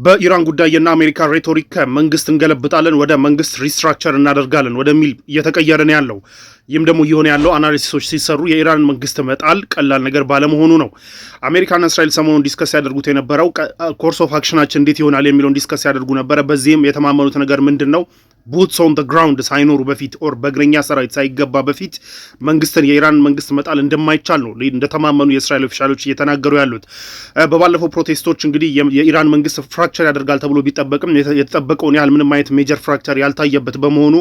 በኢራን ጉዳይና አሜሪካ ሬቶሪክ መንግስት እንገለብጣለን ወደ መንግስት ሪስትራክቸር እናደርጋለን ወደሚል እየተቀየረ ነው ያለው። ይህም ደግሞ እየሆነ ያለው አናሊሲሶች ሲሰሩ የኢራን መንግስት መጣል ቀላል ነገር ባለመሆኑ ነው። አሜሪካና እስራኤል ሰሞኑን ዲስከስ ያደርጉት የነበረው ኮርስ ኦፍ አክሽናችን እንዴት ይሆናል የሚለውን ዲስከስ ያደርጉ ነበረ። በዚህም የተማመኑት ነገር ምንድን ነው? ቡትስ ኦን ዘ ግራውንድ ሳይኖሩ በፊት ኦር በእግረኛ ሰራዊት ሳይገባ በፊት መንግስትን የኢራን መንግስት መጣል እንደማይቻል ነው እንደተማመኑ የእስራኤል ኦፊሻሎች እየተናገሩ ያሉት። በባለፈው ፕሮቴስቶች እንግዲህ የኢራን መንግስት ፍራክቸር ያደርጋል ተብሎ ቢጠበቅም የተጠበቀውን ያህል ምንም አይነት ሜጀር ፍራክቸር ያልታየበት በመሆኑ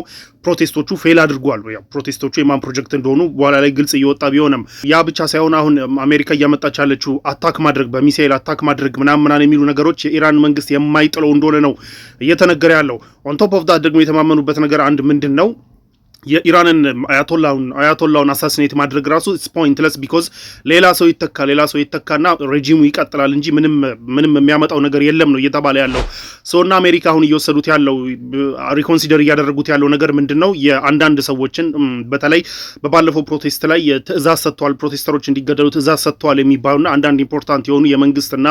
ፕሮቴስቶቹ ፌል አድርጓል። ያው ፕሮቴስቶቹ የማን ፕሮጀክት እንደሆኑ በኋላ ላይ ግልጽ እየወጣ ቢሆንም ያ ብቻ ሳይሆን አሁን አሜሪካ እያመጣች ያለችው አታክ ማድረግ በሚሳኤል አታክ ማድረግ ምናምን የሚሉ ነገሮች የኢራን መንግስት የማይጥለው እንደሆነ ነው እየተነገረ ያለው። ኦን ቶፕ ኦፍ ዳት ደግሞ የተማመኑበት ነገር አንድ ምንድን ነው? የኢራንን አያቶላውን አሳሲኔት ማድረግ ራሱ ኢትስ ፖይንትለስ ቢኮዝ ሌላ ሰው ይተካና ሬጂሙ ይቀጥላል እንጂ ምንም የሚያመጣው ነገር የለም ነው እየተባለ ያለው። እና አሜሪካ አሁን እየወሰዱት ያለው ሪኮንሲደር እያደረጉት ያለው ነገር ምንድን ነው? የአንዳንድ ሰዎችን በተለይ በባለፈው ፕሮቴስት ላይ ትእዛዝ ሰጥተዋል፣ ፕሮቴስተሮች እንዲገደሉ ትእዛዝ ሰጥተዋል የሚባሉና አንዳንድ ኢምፖርታንት የሆኑ የመንግስትና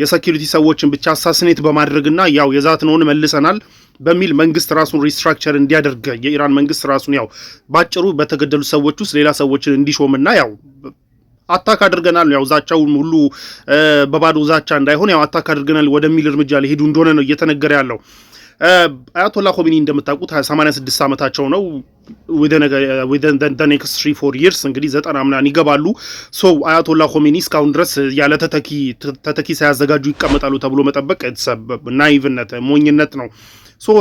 የሴኪሪቲ ሰዎችን ብቻ አሳሲኔት በማድረግና ያው የዛትነውን መልሰናል በሚል መንግስት ራሱን ሪስትራክቸር እንዲያደርግ የኢራን መንግስት ራሱን ያው ባጭሩ በተገደሉ ሰዎች ውስጥ ሌላ ሰዎችን እንዲሾምና ያው አታክ አድርገናል ያው ዛቻውን ሁሉ በባዶ ዛቻ እንዳይሆን ያው አታክ አድርገናል ወደሚል እርምጃ ሊሄዱ እንደሆነ ነው እየተነገረ ያለው። አያቶላ ኮሚኒ እንደምታውቁት 86 ዓመታቸው ነው። within the next 3-4 years እንግዲህ 90 ምናምን ይገባሉ። አያቶላ ኮሚኒ እስካሁን ድረስ ያለ ተተኪ ሳያዘጋጁ ይቀመጣሉ ተብሎ መጠበቅ ናይቭነት ሞኝነት ነው።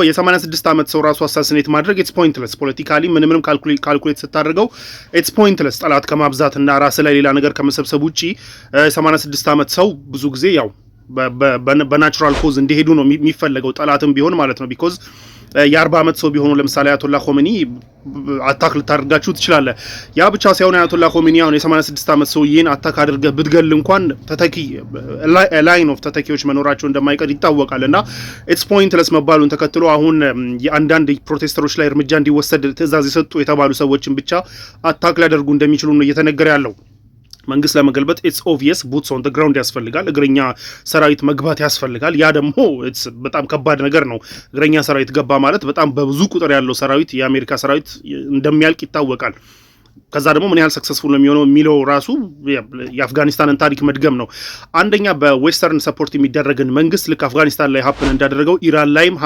የ86 ዓመት ሰው ራሱ አሳሲኔት ማድረግ ኢትስ ፖይንትለስ። ፖለቲካሊ ምንም ካልኩሌት ስታደርገው ኢትስ ፖይንትለስ። ጠላት ከማብዛትና ራስ ላይ ሌላ ነገር ከመሰብሰብ ውጪ 86 ዓመት ሰው ብዙ ጊዜ ያው በናቹራል ኮዝ እንዲሄዱ ነው የሚፈለገው፣ ጠላትም ቢሆን ማለት ነው። ቢኮዝ የ40 ዓመት ሰው ቢሆኑ ለምሳሌ አያቶላ ኮሚኒ አታክ ልታደርጋችሁ ትችላለህ። ያ ብቻ ሳይሆን አያቶላ ኮሚኒ አሁን የ86 ዓመት ሰው ይህን አታክ አድርገህ ብትገል እንኳን ተተኪ ላይን ኦፍ ተተኪዎች መኖራቸው እንደማይቀር ይታወቃል። እና ኢትስ ፖይንትለስ መባሉን ተከትሎ አሁን የአንዳንድ ፕሮቴስተሮች ላይ እርምጃ እንዲወሰድ ትእዛዝ የሰጡ የተባሉ ሰዎችን ብቻ አታክ ሊያደርጉ እንደሚችሉ ነው እየተነገረ ያለው። መንግስት ለመገልበጥ ኢትስ ኦብቪየስ ቡትስ ኦን ዘ ግራውንድ ያስፈልጋል፣ እግረኛ ሰራዊት መግባት ያስፈልጋል። ያ ደግሞ ኢትስ በጣም ከባድ ነገር ነው። እግረኛ ሰራዊት ገባ ማለት በጣም በብዙ ቁጥር ያለው ሰራዊት የአሜሪካ ሰራዊት እንደሚያልቅ ይታወቃል። ከዛ ደግሞ ምን ያህል ሰክሰስፉል ነው የሚሆነው የሚለው ራሱ የአፍጋኒስታንን ታሪክ መድገም ነው። አንደኛ በዌስተርን ሰፖርት የሚደረግን መንግስት ልክ አፍጋኒስታን ላይ ሀፕን እንዳደረገው ኢራን ላይም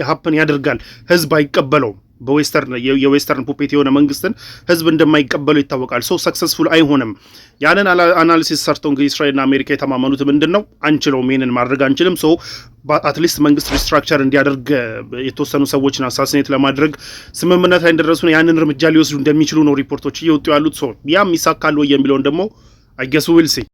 ሀፕን ያደርጋል። ህዝብ አይቀበለውም። የዌስተርን ፑፔት የሆነ መንግስትን ህዝብ እንደማይቀበለው ይታወቃል። ሰክሰስፉል አይሆንም። ያንን አናሊሲስ ሰርተው እንግዲህ እስራኤልና አሜሪካ የተማመኑት ምንድን ነው? አንችለውም፣ ይሄንን ማድረግ አንችልም። አትሊስት መንግስት ሪስትራክቸር እንዲያደርግ የተወሰኑ ሰዎችን አሳሲኔት ለማድረግ ስምምነት ላይ እንደደረሱ ያንን እርምጃ ሊወስዱ እንደሚችሉ ነው ሪፖርቶች እየወጡ ያሉት። ያም ይሳካል ወይ የሚለውን ደግሞ አይ ጌስ ዊል ሲ